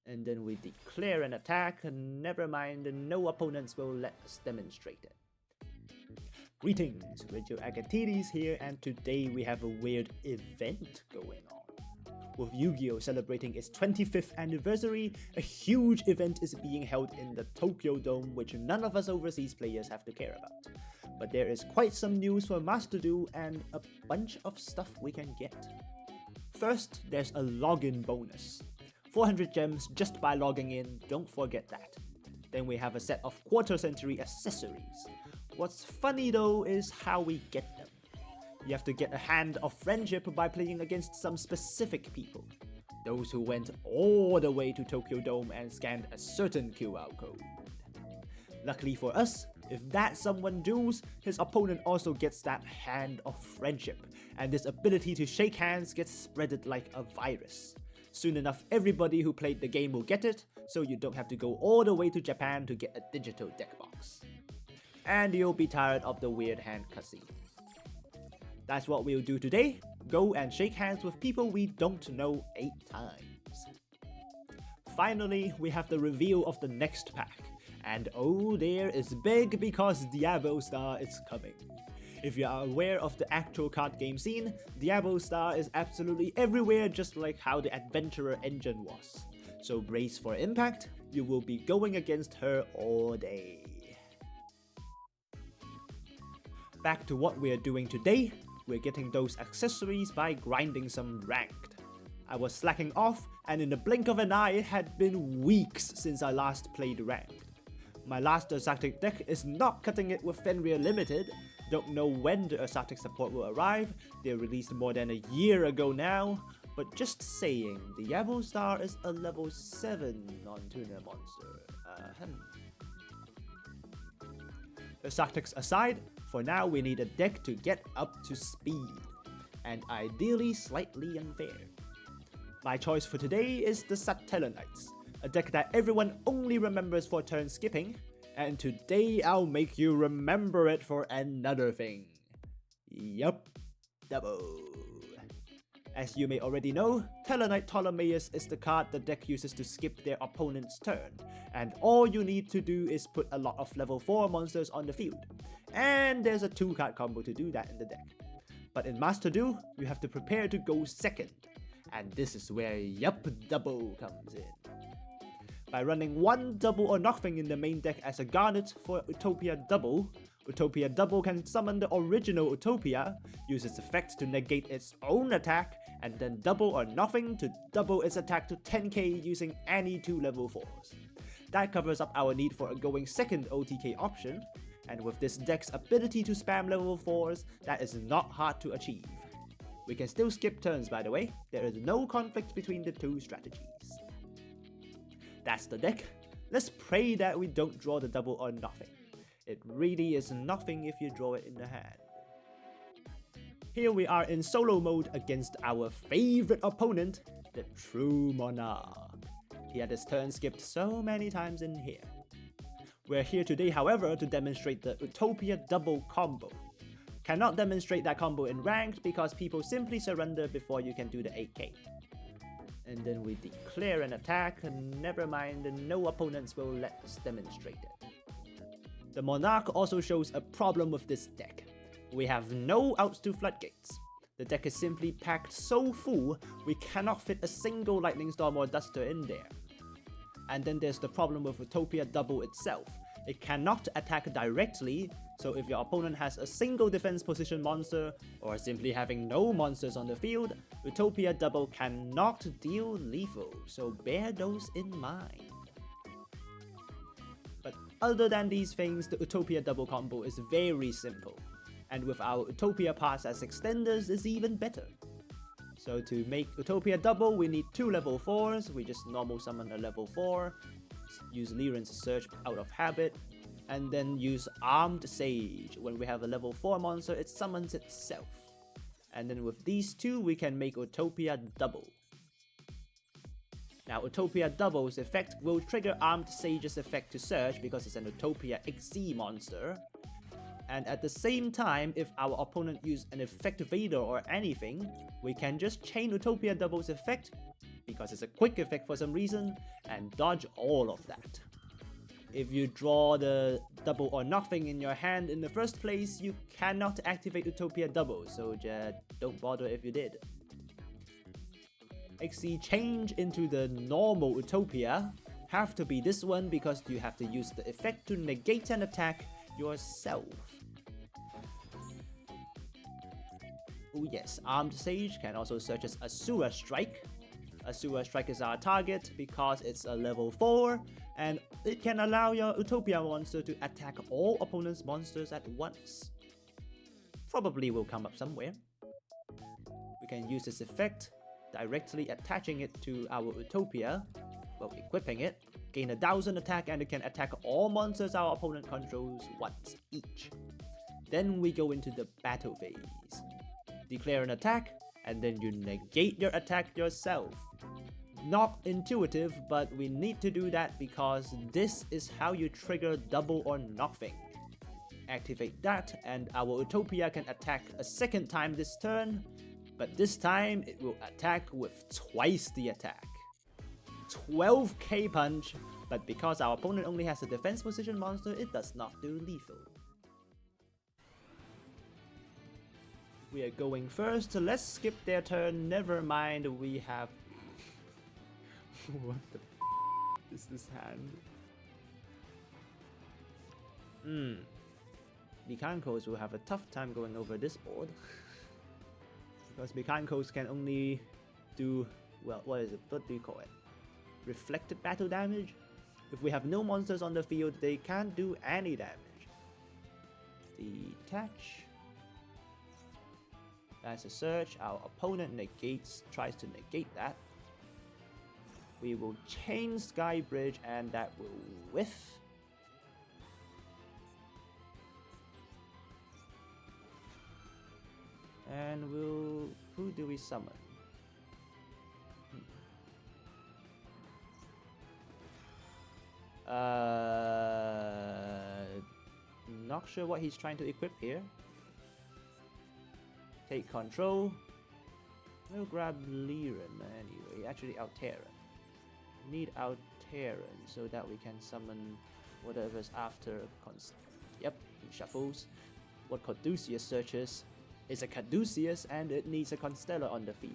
And then we declare an attack, and never mind, no opponents will let us demonstrate it. Greetings, Rigil Agateiades here, and today we have a weird event going on. With Yu-Gi-Oh celebrating its 25th anniversary, a huge event is being held in the Tokyo Dome which none of us overseas players have to care about. But there is quite some news for Master Duel and a bunch of stuff we can get. First, there's a login bonus. 400 gems just by logging in, don't forget that. Then we have a set of quarter century accessories. What's funny though is how we get them. You have to get a hand of friendship by playing against some specific people. Those who went all the way to Tokyo Dome and scanned a certain QR code. Luckily for us, if that someone duels, his opponent also gets that hand of friendship, and this ability to shake hands gets spreaded like a virus. Soon enough, everybody who played the game will get it, so you don't have to go all the way to Japan to get a digital deck box. And you'll be tired of the weird hand cutscene. That's what we'll do today, go and shake hands with people we don't know 8 times. Finally, we have the reveal of the next pack, and oh there is big because Diabellstar is coming. If you are aware of the actual card game scene, Diabellstar is absolutely everywhere just like how the Adventurer engine was. So brace for impact, you will be going against her all day. Back to what we are doing today, we're getting those accessories by grinding some ranked. I was slacking off, and in the blink of an eye it had been weeks since I last played ranked. My last Exotic deck is not cutting it with Fenrir Limited. Don't know when the Exotic support will arrive, they released more than a year ago now, but just saying, Diabellstar is a level 7 non-tuner monster. Exotics aside, for now we need a deck to get up to speed, and ideally slightly unfair. My choice for today is the Tellarknights, a deck that everyone only remembers for turn skipping, and today I'll make you remember it for another thing. Yup, double. As you may already know, Tellarknight Ptolemaeus is the card the deck uses to skip their opponent's turn, and all you need to do is put a lot of level 4 monsters on the field, and there's a 2-card combo to do that in the deck. But in Master Duel, you have to prepare to go second, and this is where Yup Double comes in. By running one double or nothing in the main deck as a garnet for Utopia Double, Utopia Double can summon the original Utopia, use its effect to negate its own attack, and then double or nothing to double its attack to 10k using any 2 level 4s. That covers up our need for a going second OTK option, and with this deck's ability to spam level 4s, that is not hard to achieve. We can still skip turns by the way, there is no conflict between the 2 strategies. That's the deck. Let's pray that we don't draw the double or nothing. It really is nothing if you draw it in the hand. Here we are in solo mode against our favorite opponent, the True Monarch. He had his turn skipped so many times in here. We're here today however to demonstrate the Utopia Double combo. Cannot demonstrate that combo in ranked because people simply surrender before you can do the 8k. And then we declare an attack, and never mind, no opponents will let us demonstrate it. The Monarch also shows a problem with this deck. We have no outs to floodgates. The deck is simply packed so full, we cannot fit a single Lightning Storm or Duster in there. And then there's the problem with Utopia Double itself. It cannot attack directly, so if your opponent has a single defense position monster, or simply having no monsters on the field, Utopia Double cannot deal lethal, so bear those in mind. But other than these things, the Utopia Double combo is very simple, and with our Utopia Pass as extenders is even better. So to make Utopia Double, we need 2 level 4s, we just normal summon a level 4, use Liren's Search out of habit, and then use Armed Sage. When we have a level 4 monster, it summons itself. And then with these 2, we can make Utopia Double. Now Utopia Double's effect will trigger Armed Sage's effect to search because it's an Utopia XZ monster. And at the same time, if our opponent uses an effect Vader or anything, we can just chain Utopia Double's effect because it's a quick effect for some reason, and dodge all of that. If you draw the double or nothing in your hand in the first place, you cannot activate Utopia double, so just don't bother if you did. XC change into the normal Utopia have to be this one because you have to use the effect to negate an attack yourself. Oh yes, Armed Sage can also search as Asura Strike. Asura Strike is our target because it's a level 4 and it can allow your Utopia monster to attack all opponent's monsters at once. Probably will come up somewhere. We can use this effect directly attaching it to our Utopia, while equipping it, gain 1000 attack and it can attack all monsters our opponent controls once each. Then we go into the battle phase. Declare an attack, and then you negate your attack yourself. Not intuitive, but we need to do that because this is how you trigger double or nothing. Activate that, and our Utopia can attack a second time this turn, but this time it will attack with twice the attack. 12k punch, but because our opponent only has a defense position monster, it does not do lethal. We are going first, so let's skip their turn, never mind, we have... What the f is this hand? Mekankos will have a tough time going over this board. Because Mekankos can only do, well, what do you call it? Reflected battle damage? If we have no monsters on the field, they can't do any damage. Detach. That's a search. Our opponent tries to negate that. We will chain Sky Bridge and that will whiff. And who do we summon? Not sure what he's trying to equip here. Take control. We'll grab Liren anyway. Actually, Alteran. Need Alteran so that we can summon whatever's after. Yep, he shuffles. What Caduceus searches is a Caduceus and it needs a Constellar on the field.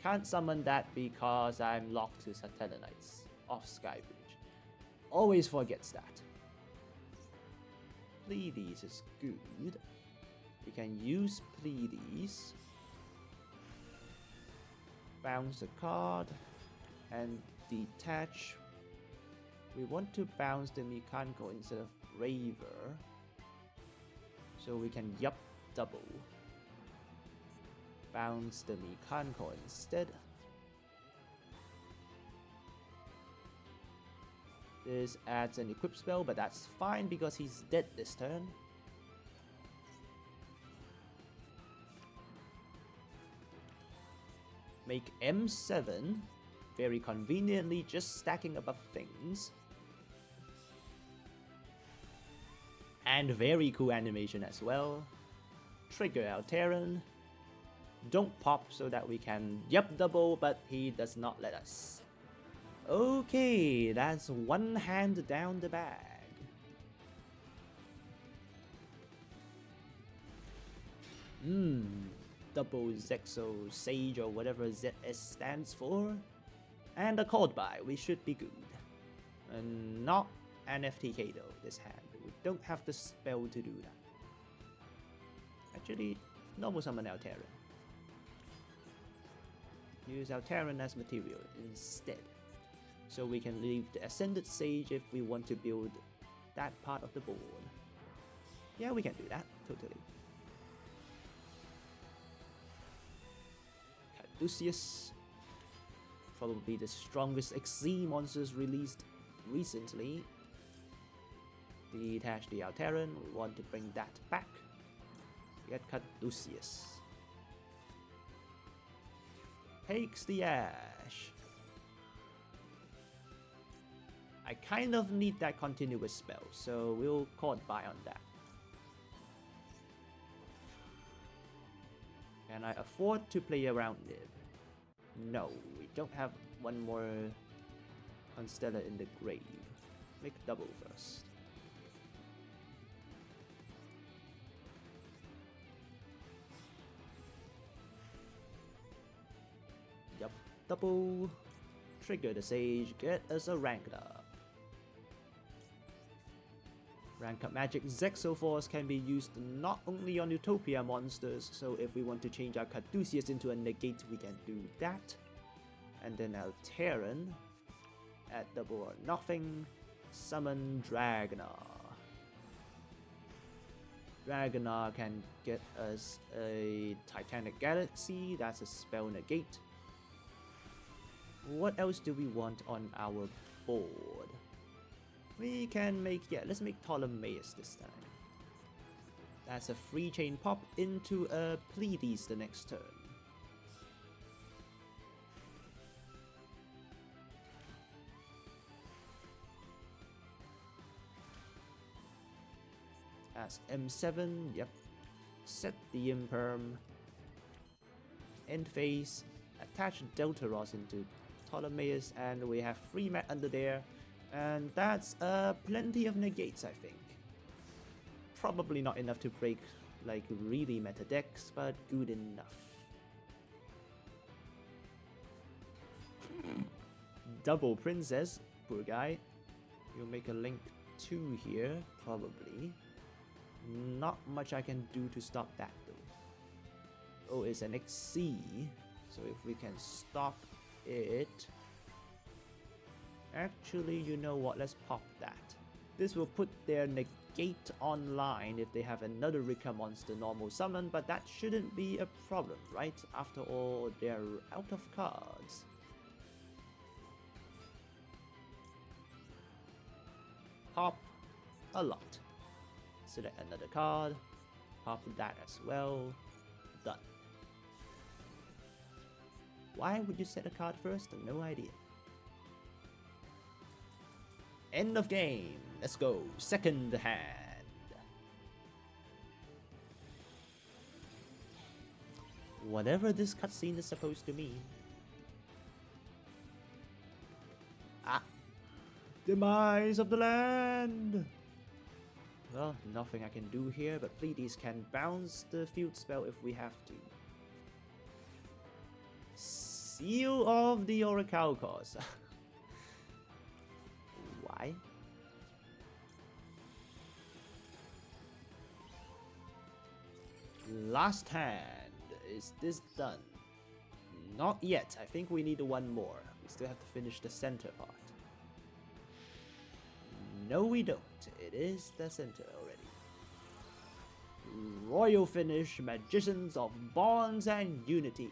Can't summon that because I'm locked to Tellarknights off Skybridge. Always forgets that. Pleiades is good. We can use Pleiades. Bounce a card and detach. We want to bounce the Mikanko instead of Braver. So we can yup double. Bounce the Mikanko instead. This adds an equip spell, but that's fine because he's dead this turn. Make M7, very conveniently just stacking above things. And very cool animation as well. Trigger Alteran. Don't pop so that we can yup double, but he does not let us. Okay, that's one hand down the bag. Double Zexo Sage or whatever ZS stands for. And a called by, we should be good. And not an FTK though, this hand. We don't have the spell to do that. Actually, normal summon Alteran. Use Alteran as material instead. So we can leave the Ascended Sage if we want to build that part of the board. Yeah, we can do that, totally. Caduceus. Probably the strongest XC monsters released recently. Detach the Alteran, we want to bring that back. Get Caduceus. Takes the Ash. I kind of need that continuous spell, so we'll call by on that. Can I afford to play around it? No, we don't have one more Constellar in the grave. Make double first. Yup, double. Trigger the Sage, get us a ranked up. Rank up magic Zexoforce can be used not only on Utopia monsters, so if we want to change our Caduceus into a negate, we can do that. And then our Terran, at double or nothing, summon Dragonar. Dragonar can get us a Titanic Galaxy, that's a spell negate. What else do we want on our board? We can make, let's make Ptolemaeus this time. That's a free chain pop into a Pleiades the next turn. That's M7, yep. Set the Imperm. End phase, attach Deltaros into Ptolemaeus, and we have free mat under there. And that's plenty of negates, I think. Probably not enough to break like really meta decks, but good enough. Double Princess, poor guy. You'll make a link 2 here, probably. Not much I can do to stop that though. Oh, it's an XC, so if we can stop it... Actually, you know what, let's pop that. This will put their negate online if they have another Rika monster normal summon, but that shouldn't be a problem, right? After all, they're out of cards. Pop a lot. Select another card. Pop that as well. Done. Why would you set a card first? No idea. End of game. Let's go. Second hand. Whatever this cutscene is supposed to mean. Ah. Demise of the land. Well, nothing I can do here, but Pleiades can bounce the field spell if we have to. Seal of the Orichalcos. Why? Last hand. Is this done? Not yet. I think we need one more. We still have to finish the center part. No, we don't. It is the center already. Royal finish, Magicians of Bonds and Unity.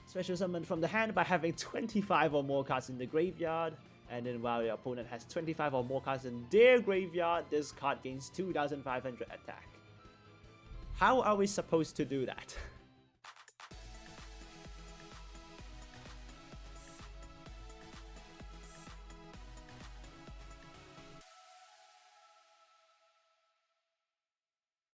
Special summon from the hand by having 25 or more cards in the graveyard. And then while your opponent has 25 or more cards in their graveyard, this card gains 2,500 attack. How are we supposed to do that?